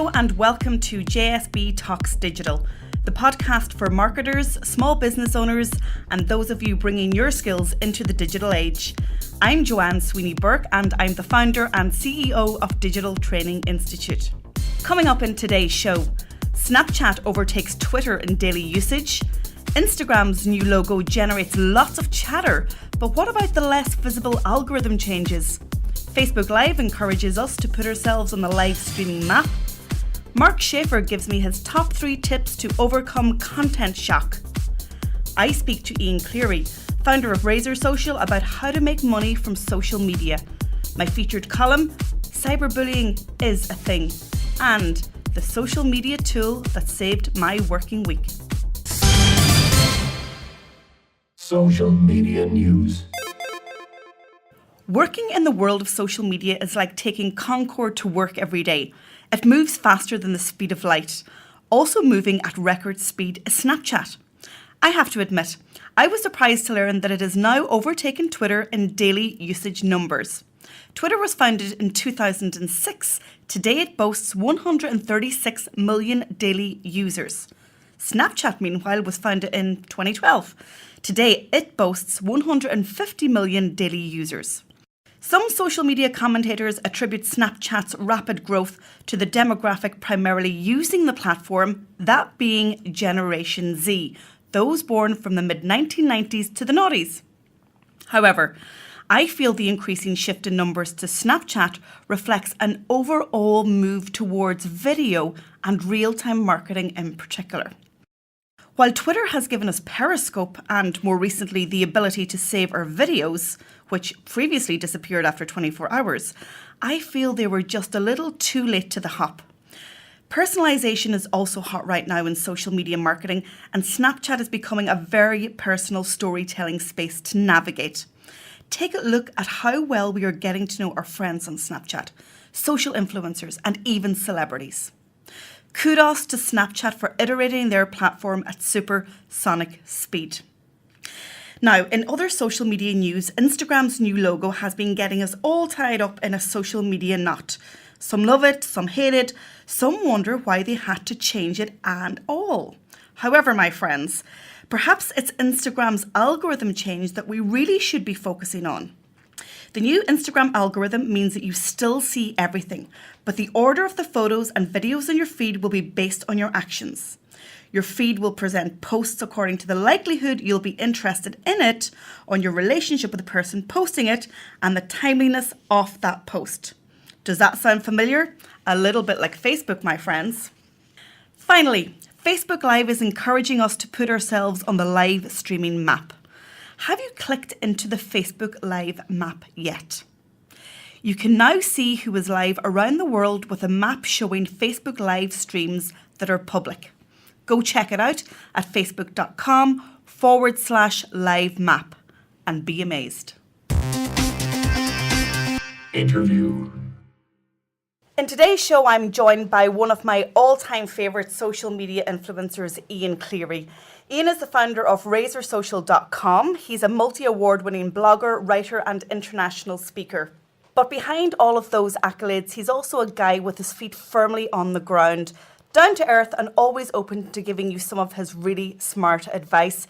Hello and welcome to JSB Talks Digital, the podcast for marketers, small business owners, and those of you bringing your skills into the digital age. I'm Joanne Sweeney-Burke and I'm the founder and CEO of Digital Training Institute. Coming up in today's show, Snapchat overtakes Twitter in daily usage. Instagram's new logo generates lots of chatter, but what about the less visible algorithm changes? Facebook Live encourages us to put ourselves on the live streaming map. Mark Schaefer gives me his top 3 tips to overcome content shock. I speak to Ian Cleary, founder of Razor Social, about how to make money from social media. My featured column, Cyberbullying is a thing, and the social media tool that saved my working week. Social media news. Working in the world of social media is like taking Concorde to work every day. It moves faster than the speed of light. Also moving at record speed is Snapchat. I have to admit, I was surprised to learn that it has now overtaken Twitter in daily usage numbers. Twitter was founded in 2006. Today it boasts 136 million daily users. Snapchat, meanwhile, was founded in 2012. Today it boasts 150 million daily users. Some social media commentators attribute Snapchat's rapid growth to the demographic primarily using the platform, that being Generation Z, those born from the mid-1990s to the noughties. However, I feel the increasing shift in numbers to Snapchat reflects an overall move towards video and real-time marketing in particular. While Twitter has given us Periscope and more recently the ability to save our videos, which previously disappeared after 24 hours, I feel they were just a little too late to the hop. Personalization is also hot right now in social media marketing, and Snapchat is becoming a very personal storytelling space to navigate. Take a look at how well we are getting to know our friends on Snapchat, social influencers, and even celebrities. Kudos to Snapchat for iterating their platform at supersonic speed. Now, in other social media news, Instagram's new logo has been getting us all tied up in a social media knot. Some love it, some hate it, some wonder why they had to change it and all. However, my friends, perhaps it's Instagram's algorithm change that we really should be focusing on. The new Instagram algorithm means that you still see everything, but the order of the photos and videos in your feed will be based on your actions. Your feed will present posts according to the likelihood you'll be interested in it, on your relationship with the person posting it, and the timeliness of that post. Does that sound familiar? A little bit like Facebook, my friends. Finally, Facebook Live is encouraging us to put ourselves on the live streaming map. Have you clicked into the Facebook Live map yet? You can now see who is live around the world with a map showing Facebook Live streams that are public. Go check it out at facebook.com/live map and be amazed. Interview. In today's show, I'm joined by one of my all-time favourite social media influencers, Ian Cleary. Ian is the founder of RazorSocial.com. He's a multi-award-winning blogger, writer and international speaker. But behind all of those accolades, he's also a guy with his feet firmly on the ground, down to earth and always open to giving you some of his really smart advice.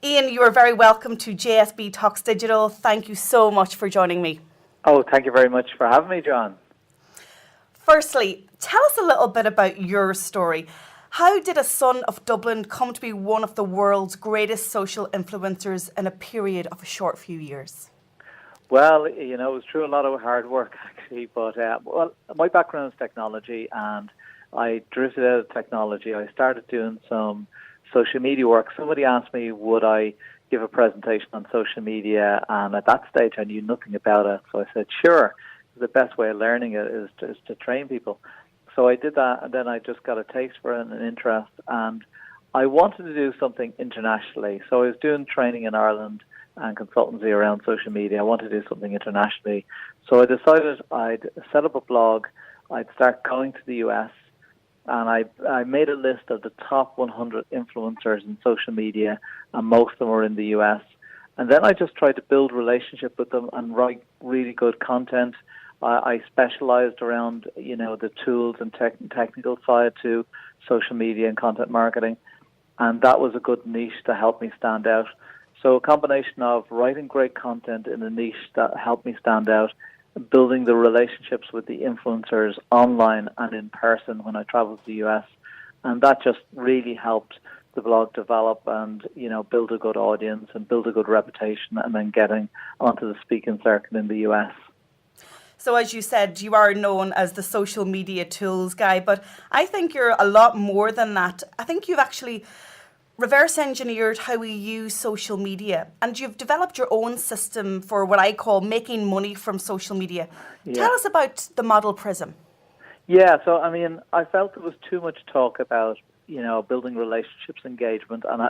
Ian, you are very welcome to JSB Talks Digital. Thank you so much for joining me. Oh, thank you very much for having me, John. Firstly, tell us a little bit about your story. How did a son of Dublin come to be one of the world's greatest social influencers in a period of a short few years? Well, it was through a lot of hard work, actually. But, my background is technology, and I drifted out of technology. I started doing some social media work. Somebody asked me, would I give a presentation on social media? And at that stage, I knew nothing about it. So I said, sure. The best way of learning it is to train people. So I did that, and then I just got a taste for it and an interest. And I wanted to do something internationally. So I was doing training in Ireland and consultancy around social media. I wanted to do something internationally. So I decided I'd set up a blog. I'd start going to the US. And I made a list of the top 100 influencers in social media, and most of them were in the US. And then I just tried to build relationship with them and write really good content. I specialized around, the tools and technical side to social media and content marketing. And that was a good niche to help me stand out. So a combination of writing great content in a niche that helped me stand out, building the relationships with the influencers online and in person when I traveled to the US. And that just really helped the blog develop and, build a good audience and build a good reputation, and then getting onto the speaking circuit in the US. So as you said, you are known as the social media tools guy, but I think you're a lot more than that. I think you've actually reverse engineered how we use social media, and you've developed your own system for what I call making money from social media. Yeah. Tell us about the model Prism. Yeah, so I felt there was too much talk about, building relationships, engagement, and,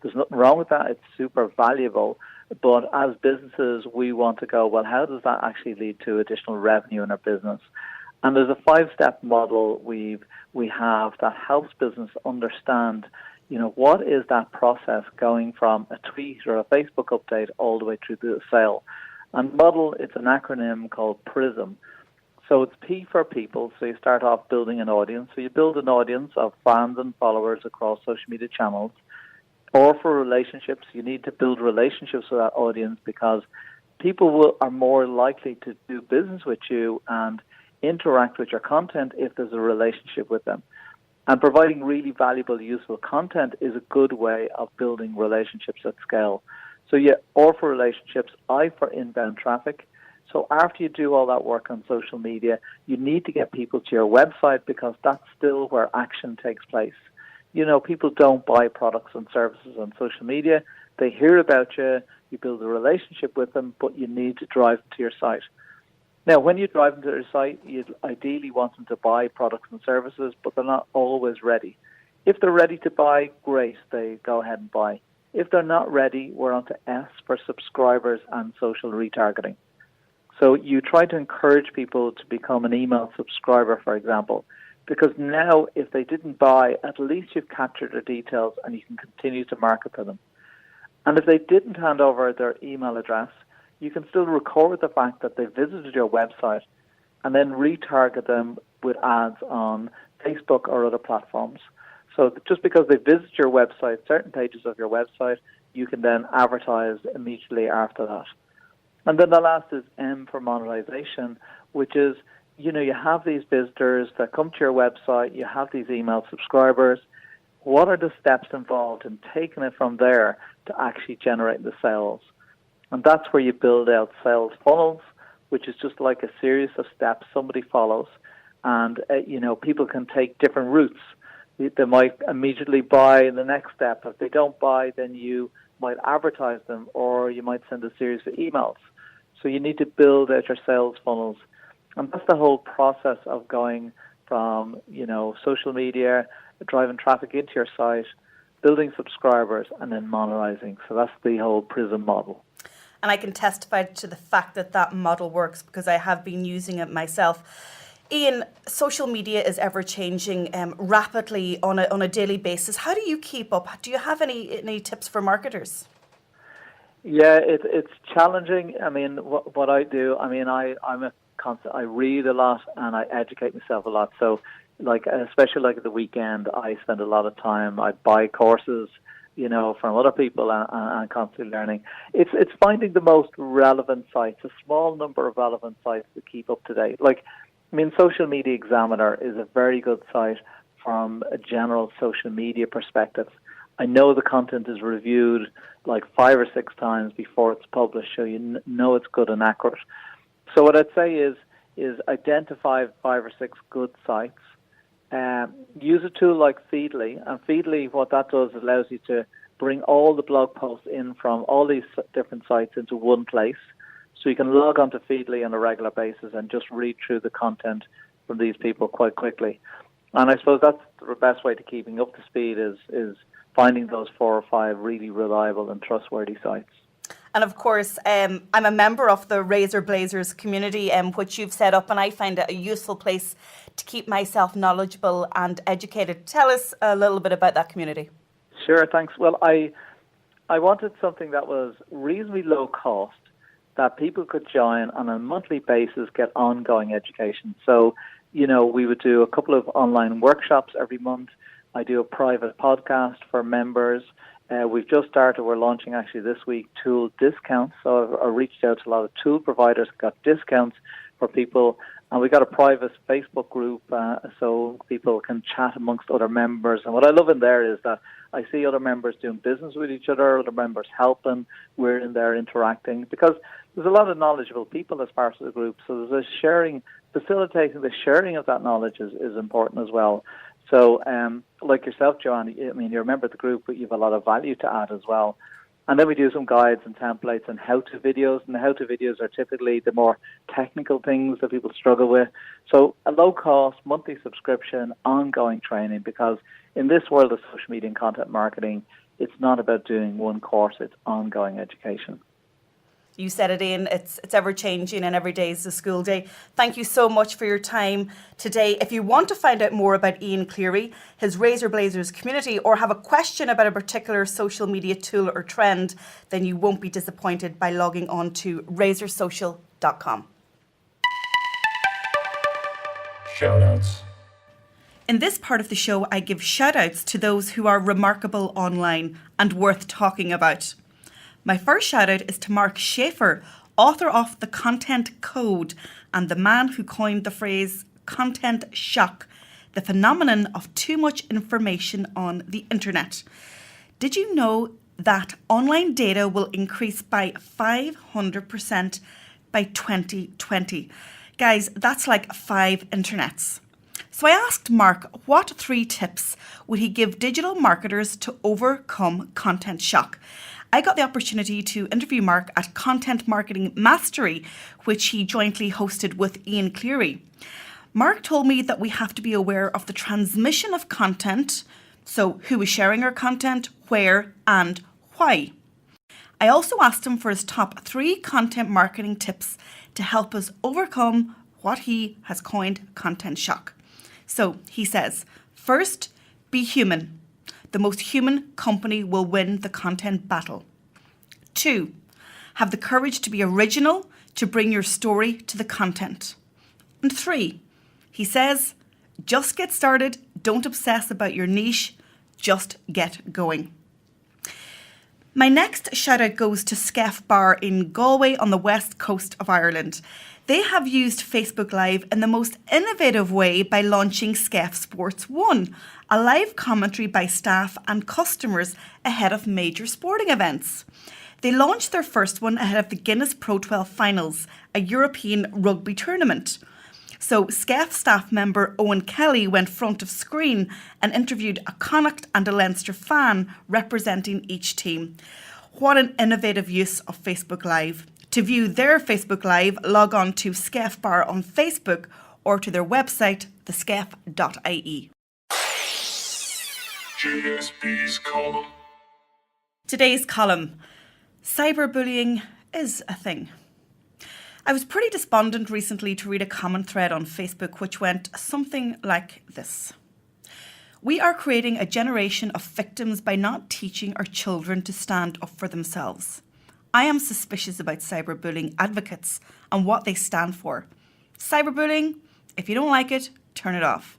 there's nothing wrong with that. It's super valuable. But as businesses, we want to go, well, how does that actually lead to additional revenue in our business? And there's a 5-step model we have that helps business understand, what is that process going from a tweet or a Facebook update all the way through to the sale. And model, it's an acronym called PRISM. So it's P for people. So you start off building an audience. So you build an audience of fans and followers across social media channels. Or for relationships, you need to build relationships with that audience, because people are more likely to do business with you and interact with your content if there's a relationship with them. And providing really valuable, useful content is a good way of building relationships at scale. So yeah, or for relationships, I for inbound traffic. So after you do all that work on social media, you need to get people to your website, because that's still where action takes place. People don't buy products and services on social media. They hear about you, you build a relationship with them, but you need to drive them to your site. Now, when you drive them to your site, you ideally want them to buy products and services, but they're not always ready. If they're ready to buy, great, they go ahead and buy. If they're not ready, we're on to S for subscribers and social retargeting. So you try to encourage people to become an email subscriber, for example, because now if they didn't buy, at least you've captured their details and you can continue to market to them. And if they didn't hand over their email address, you can still record the fact that they visited your website and then retarget them with ads on Facebook or other platforms. So just because they visit your website, certain pages of your website, you can then advertise immediately after that. And then the last is M for monetization, which is, you have these visitors that come to your website, you have these email subscribers. What are the steps involved in taking it from there to actually generate the sales? And that's where you build out sales funnels, which is just like a series of steps somebody follows. And, people can take different routes. They might immediately buy the next step. If they don't buy, then you might advertise them, or you might send a series of emails. So you need to build out your sales funnels. And that's the whole process of going from, social media, driving traffic into your site, building subscribers, and then monetizing. So that's the whole PRISM model. And I can testify to the fact that that model works, because I have been using it myself. Ian, social media is ever changing rapidly on a daily basis. How do you keep up? Do you have any tips for marketers? Yeah, it's challenging. What I do, I read a lot and I educate myself a lot. So, especially at the weekend, I spend a lot of time. I buy courses, from other people, and constantly learning. It's finding the most relevant sites, a small number of relevant sites to keep up to date. Social Media Examiner is a very good site from a general social media perspective. I know the content is reviewed 5 or 6 times before it's published, so you know it's good and accurate. So what I'd say is identify 5 or 6 good sites. Use a tool like Feedly, and Feedly, what that does, is allows you to bring all the blog posts in from all these different sites into one place. So you can log onto Feedly on a regular basis and just read through the content from these people quite quickly. And I suppose that's the best way to keeping up to speed is finding those 4 or 5 really reliable and trustworthy sites. And of course, I'm a member of the Razor Blazers community, which you've set up, and I find it a useful place to keep myself knowledgeable and educated. Tell us a little bit about that community. Sure, thanks. Well, I wanted something that was reasonably low cost, that people could join on a monthly basis, get ongoing education. So, we would do a couple of online workshops every month. I do a private podcast for members. We've just started, we're launching actually this week, tool discounts. So I've reached out to a lot of tool providers, got discounts for people. And we got a private Facebook group so people can chat amongst other members. And what I love in there is that I see other members doing business with each other, other members helping. We're in there interacting because there's a lot of knowledgeable people as part of the group. So there's a sharing, facilitating the sharing of that knowledge is important as well. So like yourself, Joanne, you're a member of the group, but you have a lot of value to add as well. And then we do some guides and templates and how-to videos. And the how-to videos are typically the more technical things that people struggle with. So a low-cost monthly subscription, ongoing training, because in this world of social media and content marketing, it's not about doing one course, it's ongoing education. You said it, Ian, it's ever-changing and every day is a school day. Thank you so much for your time today. If you want to find out more about Ian Cleary, his Razor Blazers community, or have a question about a particular social media tool or trend, then you won't be disappointed by logging on to razorsocial.com. Shoutouts. In this part of the show, I give shout-outs to those who are remarkable online and worth talking about. My first shout-out is to Mark Schaefer, author of The Content Code and the man who coined the phrase content shock, the phenomenon of too much information on the internet. Did you know that online data will increase by 500% by 2020? Guys, that's like 5 internets. So I asked Mark what 3 tips would he give digital marketers to overcome content shock. I got the opportunity to interview Mark at Content Marketing Mastery, which he jointly hosted with Ian Cleary. Mark told me that we have to be aware of the transmission of content, so who is sharing our content, where and why. I also asked him for his top 3 content marketing tips to help us overcome what he has coined content shock. So he says, first, be human. The most human company will win the content battle. 2, have the courage to be original, to bring your story to the content. And 3, he says, just get started, don't obsess about your niche, just get going. My next shout out goes to Schaefer Bar in Galway on the west coast of Ireland. They have used Facebook Live in the most innovative way by launching Schaefer Sports 1, a live commentary by staff and customers ahead of major sporting events. They launched their first one ahead of the Guinness Pro 12 Finals, a European rugby tournament. So Schaefer staff member Owen Kelly went front of screen and interviewed a Connacht and a Leinster fan representing each team. What an innovative use of Facebook Live. To view their Facebook Live, log on to Schaefer Bar on Facebook or to their website, theschaefer.ie. JSB's column. Today's column, cyberbullying is a thing. I was pretty despondent recently to read a comment thread on Facebook which went something like this. We are creating a generation of victims by not teaching our children to stand up for themselves. I am suspicious about cyberbullying advocates and what they stand for. Cyberbullying, if you don't like it, turn it off.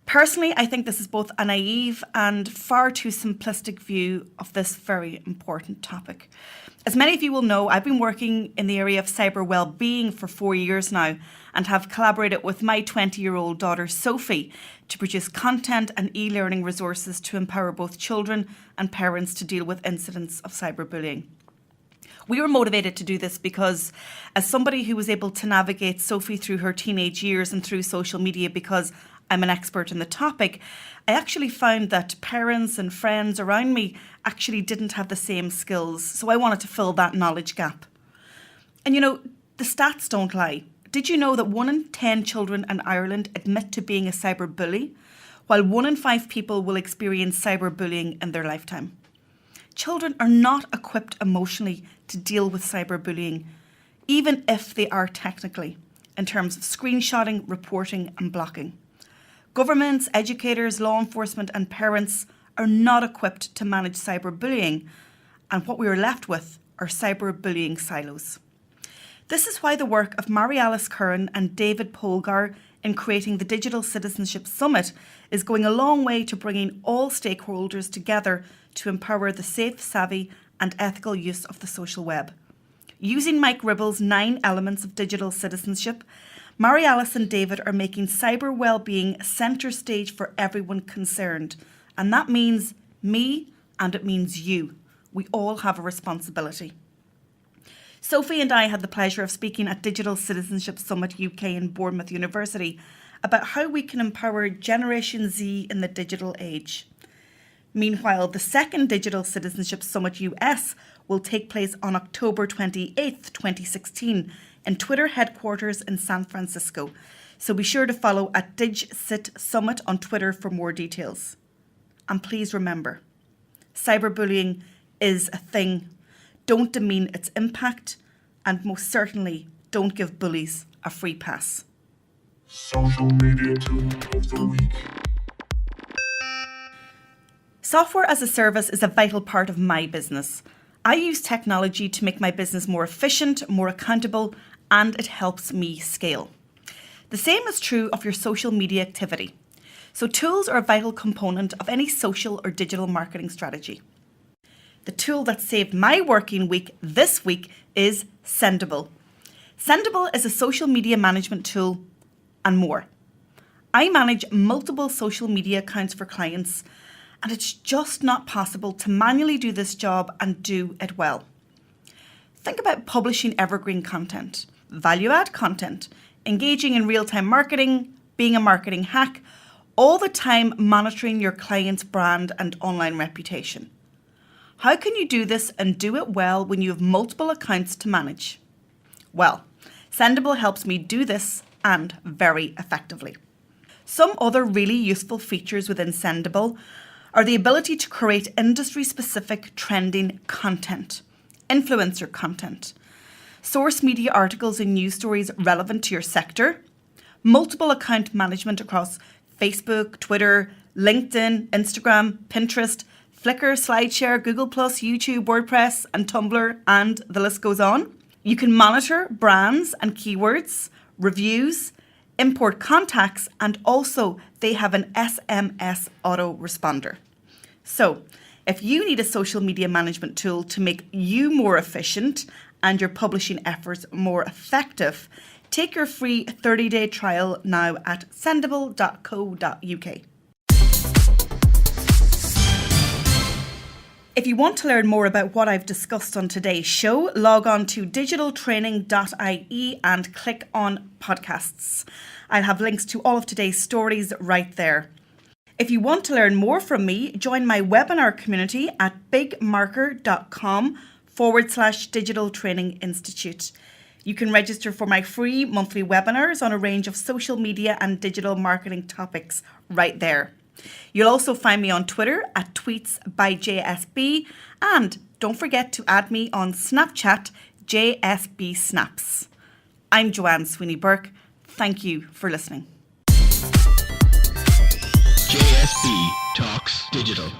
Personally, I think this is both a naive and far too simplistic view of this very important topic. As many of you will know, I've been working in the area of cyber well-being for 4 years now and have collaborated with my 20-year-old daughter Sophie to produce content and e-learning resources to empower both children and parents to deal with incidents of cyberbullying. We were motivated to do this because as somebody who was able to navigate Sophie through her teenage years and through social media because I'm an expert in the topic, I actually found that parents and friends around me actually didn't have the same skills. So I wanted to fill that knowledge gap. And you know, the stats don't lie. Did you know that 1 in 10 children in Ireland admit to being a cyberbully, while 1 in 5 people will experience cyberbullying in their lifetime? Children are not equipped emotionally to deal with cyberbullying, even if they are technically, in terms of screenshotting, reporting and blocking. Governments, educators, law enforcement and parents are not equipped to manage cyberbullying, and what we are left with are cyberbullying silos. This is why the work of Mary-Alice Curran and David Polgar in creating the Digital Citizenship Summit is going a long way to bringing all stakeholders together to empower the safe, savvy and ethical use of the social web. Using Mike Ribble's 9 elements of digital citizenship, Mary-Alice and David are making cyber well-being centre stage for everyone concerned. And that means me and it means you. We all have a responsibility. Sophie and I had the pleasure of speaking at Digital Citizenship Summit UK in Bournemouth University about how we can empower Generation Z in the digital age. Meanwhile, the second Digital Citizenship Summit US will take place on October 28th, 2016 in Twitter headquarters in San Francisco. So be sure to follow at DigCit Summit on Twitter for more details. And please remember, cyberbullying is a thing. Don't demean its impact, and most certainly don't give bullies a free pass. Social media tool of the week. Software as a service is a vital part of my business. I use technology to make my business more efficient, more accountable, and it helps me scale. The same is true of your social media activity. So tools are a vital component of any social or digital marketing strategy. The tool that saved my working week this week is Sendible. Sendible is a social media management tool and more. I manage multiple social media accounts for clients, and it's just not possible to manually do this job and do it well. Think about publishing evergreen content, value-add content, engaging in real-time marketing, being a marketing hack, all the time monitoring your client's brand and online reputation. How can you do this and do it well when you have multiple accounts to manage? Well, Sendible helps me do this and very effectively. Some other really useful features within Sendible are the ability to create industry-specific trending content, influencer content, source media articles and news stories relevant to your sector, multiple account management across Facebook, Twitter, LinkedIn, Instagram, Pinterest, Flickr, SlideShare, Google+, YouTube, WordPress, and Tumblr, and the list goes on. You can monitor brands and keywords, reviews, import contacts, and also they have an SMS autoresponder. So, if you need a social media management tool to make you more efficient and your publishing efforts more effective, take your free 30-day trial now at sendible.co.uk. If you want to learn more about what I've discussed on today's show, log on to digitaltraining.ie and click on podcasts. I'll have links to all of today's stories right there. If you want to learn more from me, join my webinar community at bigmarker.com/Digital Training Institute. You can register for my free monthly webinars on a range of social media and digital marketing topics right there. You'll also find me on Twitter at Tweets by JSB, and don't forget to add me on Snapchat, JSB Snaps. I'm Joanne Sweeney-Burke. Thank you for listening. JSB Talks Digital.